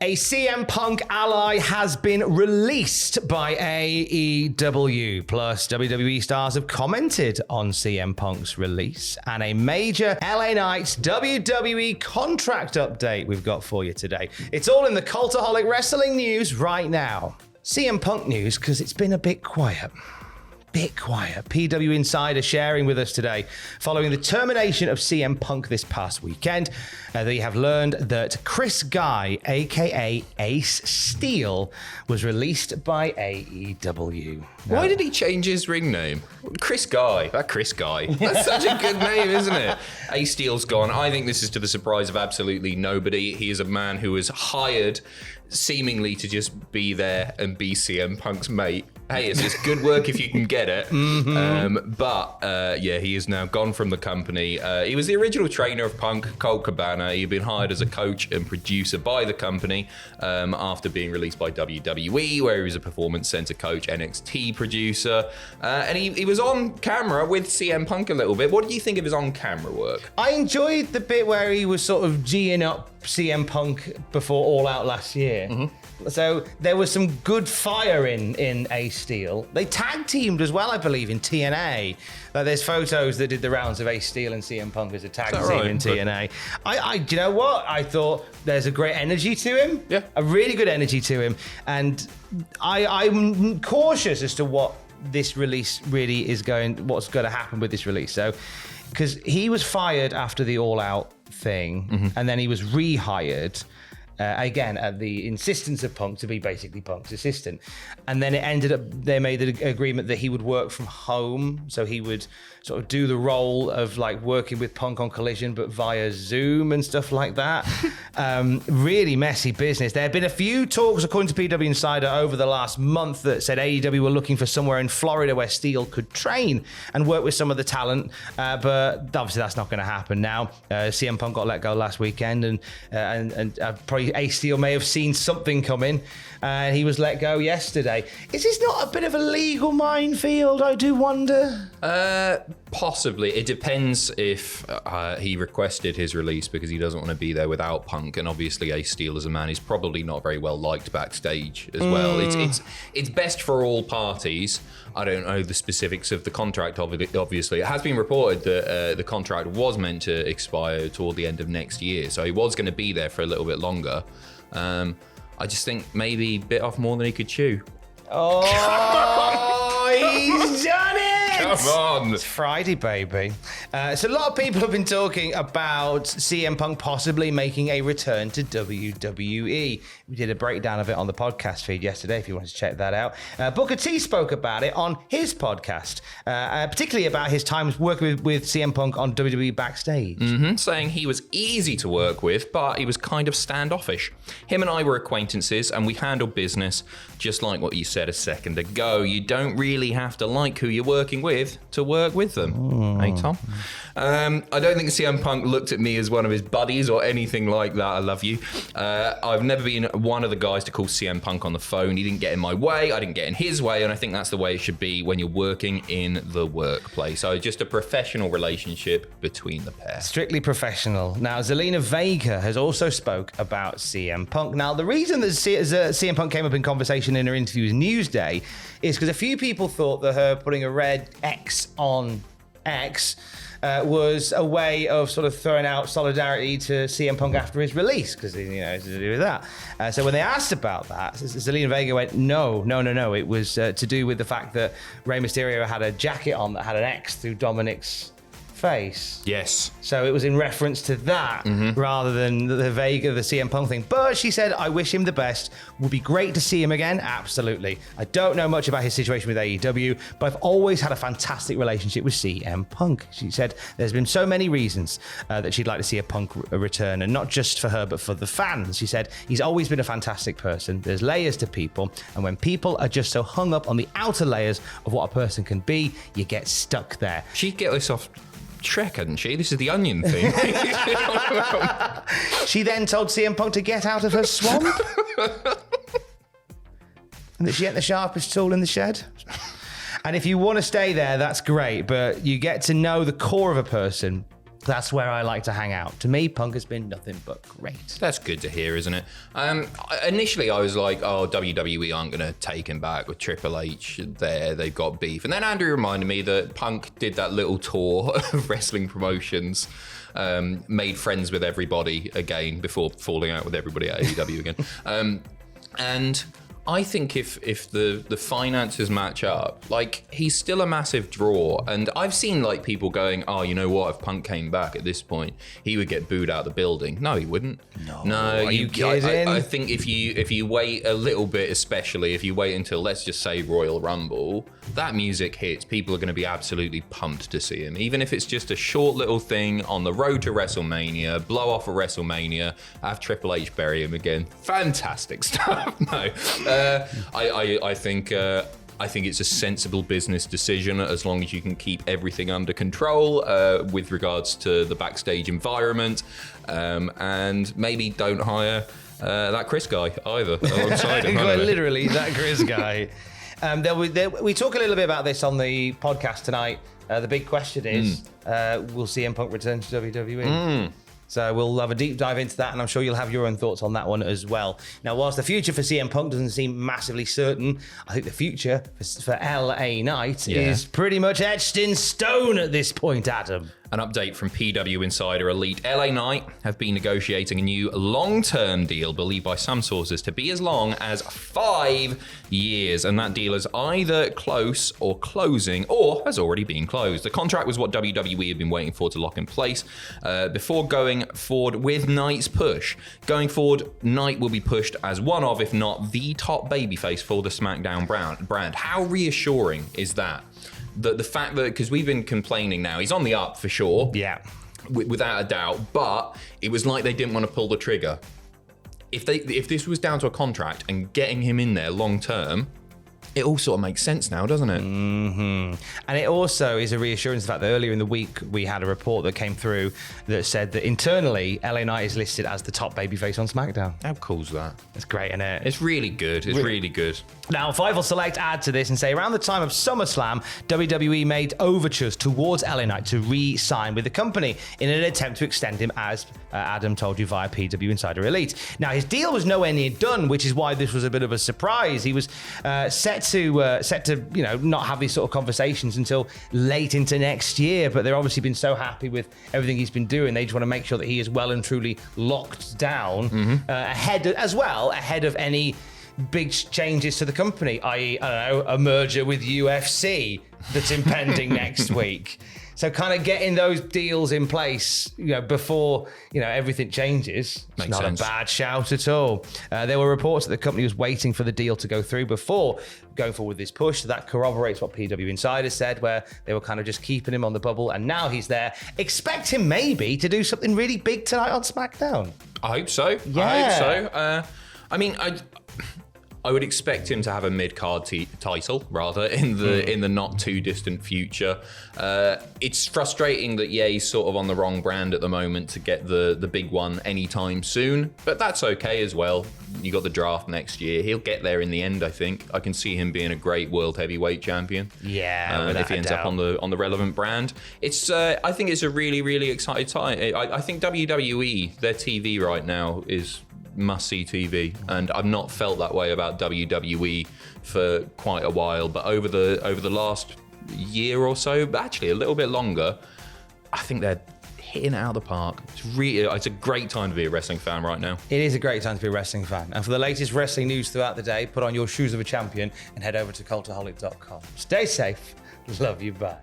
A CM Punk ally has been released by AEW. Plus, WWE stars have commented on CM Punk's release. And a major LA Knight WWE contract update we've got for you today. It's all in the Cultaholic Wrestling news right now. CM Punk news, because it's been a bit quiet. PW Insider sharing with us today following the termination of CM Punk this past weekend. They have learned that Chris Guy, aka Ace Steel, was released by AEW. Why did he change his ring name? Chris Guy. Chris Guy. That's such a good name, isn't it? Ace Steel's gone. I think this is to the surprise of absolutely nobody. He is a man who was hired seemingly to just be there and be CM Punk's mate. Hey, it's just good work if you can get it. But he is now gone from the company. He was the original trainer of Punk, Colt Cabana. He'd been hired as a coach and producer by the company after being released by WWE, where he was a performance center coach, NXT producer. And he was on camera with CM Punk a little bit. What did you think of his on-camera work? I enjoyed the bit where he was sort of G'ing up CM Punk before All Out last year. So there was some good fire in Ace Steel. They tag teamed as well, I believe, in TNA. There's photos that did the rounds of Ace Steel and CM Punk as a tag team in TNA. Do you know what? I thought there's a great energy to him. Yeah. A really good energy to him. And I'm cautious as to what this release really is what's going to happen with this release. So, because he was fired after the All Out thing, and then he was rehired. Again, at the insistence of Punk to be basically Punk's assistant. And then it ended up, they made the agreement that he would work from home. So he would sort of do the role of like working with Punk on Collision, but via Zoom and stuff like that. Really messy business. There have been a few talks, according to PW Insider, over the last month that said AEW were looking for somewhere in Florida where Steel could train and work with some of the talent. But obviously that's not going to happen now. CM Punk got let go last weekend and probably Ace Steel may have seen something coming, and he was let go yesterday. Is this not a bit of a legal minefield, I do wonder? Possibly. It depends if he requested his release because he doesn't want to be there without Punk, and obviously Ace Steel as a man is probably not very well liked backstage as well. It's best for all parties. I don't know the specifics of the contract, obviously. It has been reported that the contract was meant to expire toward the end of next year, so he was going to be there for a little bit longer. I just think maybe bit off more than he could chew. Oh, he's done it! Come on. It's Friday, baby. So a lot of people have been talking about CM Punk possibly making a return to WWE. We did a breakdown of it on the podcast feed yesterday, if you want to check that out. Booker T spoke about it on his podcast, particularly about his times working with CM Punk on WWE Backstage. Saying he was easy to work with, but he was kind of standoffish. Him and I were acquaintances, and we handled business just like what you said a second ago. You don't really have to like who you're working with to work with them. Hey, Tom? I don't think CM Punk looked at me as one of his buddies or anything like that. I love you. I've never been one of the guys to call CM Punk on the phone. He didn't get in my way. I didn't get in his way. And I think that's the way it should be when you're working in the workplace. So just a professional relationship between the pair. Strictly professional. Now, Zelina Vega has also spoke about CM Punk. Now, the reason that CM Punk came up in conversation in her interview with Newsday is because a few people thought that her putting a red X on X was a way of sort of throwing out solidarity to CM Punk after his release, because it's to do with that. So when they asked about that, Zelina Vega went, no. It was to do with the fact that Rey Mysterio had a jacket on that had an X through Dominic's face. Yes. So it was in reference to that rather than the CM Punk thing. But she said, I wish him the best. Would be great to see him again. Absolutely. I don't know much about his situation with AEW, but I've always had a fantastic relationship with CM Punk. She said there's been so many reasons that she'd like to see a Punk return, and not just for her, but for the fans. She said he's always been a fantastic person. There's layers to people, and when people are just so hung up on the outer layers of what a person can be, you get stuck there. She'd get this off Trek, hadn't she? This is the Onion thing. She then told CM Punk to get out of her swamp. And that she ain't the sharpest tool in the shed. And if you want to stay there, that's great. But you get to know the core of a person That's where I like to hang out. To me, Punk has been nothing but great. That's good to hear, isn't it? Initially, I was like, oh, WWE aren't going to take him back with Triple H there. They've got beef. And then Andrew reminded me that Punk did that little tour of wrestling promotions, made friends with everybody again before falling out with everybody at AEW again. And I think if the finances match up, like, he's still a massive draw. And I've seen like people going, oh, you know what, if Punk came back at this point, he would get booed out of the building. No, he wouldn't. No, are you kidding? I think if you wait a little bit, especially if you wait until, let's just say, Royal Rumble, that music hits, people are going to be absolutely pumped to see him. Even if it's just a short little thing on the road to WrestleMania, blow off a WrestleMania, have Triple H bury him again. Fantastic stuff. No. I think it's a sensible business decision as long as you can keep everything under control with regards to the backstage environment, and maybe don't hire that Chris guy either alongside him. Literally, that Chris guy. We talk a little bit about this on the podcast tonight. The big question is, will CM Punk return to WWE? So we'll have a deep dive into that, and I'm sure you'll have your own thoughts on that one as well. Now, whilst the future for CM Punk doesn't seem massively certain, I think the future for LA Knight is pretty much etched in stone at this point, Adam. An update from PW Insider Elite. LA Knight have been negotiating a new long-term deal, believed by some sources to be as long as 5 years. And that deal is either close or closing, or has already been closed. The contract was what WWE had been waiting for to lock in place before going forward with Knight's push. Going forward, Knight will be pushed as one of, if not the top babyface for the SmackDown brand. How reassuring is that? The fact that, because we've been complaining now, he's on the up for sure. Yeah. Without a doubt, but it was like they didn't want to pull the trigger. If this was down to a contract and getting him in there long term, it all sort of makes sense now, doesn't it? Mm-hmm. And it also is a reassurance the fact that earlier in the week we had a report that came through that said that internally LA Knight is listed as the top babyface on SmackDown. How cool's that? It's great, isn't it? It's really good. It's really good. Now, Fightful Select add to this and say around the time of SummerSlam, WWE made overtures towards LA Knight to re-sign with the company in an attempt to extend him, as Adam told you via PW Insider Elite. Now, his deal was nowhere near done, which is why this was a bit of a surprise. He was set to not have these sort of conversations until late into next year, but they've obviously been so happy with everything he's been doing. They just want to make sure that he is well and truly locked down ahead of any big changes to the company, i.e., I don't know, a merger with UFC that's impending next week. So kind of getting those deals in place, before, everything changes. It's not a bad shout at all. There were reports that the company was waiting for the deal to go through before going forward with this push. So that corroborates what PW Insider said, where they were kind of just keeping him on the bubble, and now he's there. Expect him maybe to do something really big tonight on SmackDown. I hope so. Yeah. I hope so. I would expect him to have a mid-card title, rather, in the not too distant future. It's frustrating that he's sort of on the wrong brand at the moment to get the big one anytime soon, but that's okay as well. You got the draft next year. He'll get there in the end, I think. I can see him being a great world heavyweight champion. Yeah, if he ends up on the relevant brand. It's I think it's a really, really exciting time. I think WWE, their TV right now is must-see TV, and I've not felt that way about WWE for quite a while, but over the last year or so, but actually a little bit longer, I think they're hitting it out of the park. It's a great time to be a wrestling fan right now. It is a great time to be a wrestling fan, and for the latest wrestling news throughout the day, put on your shoes of a champion and head over to cultaholic.com. Stay safe. Love you. Bye.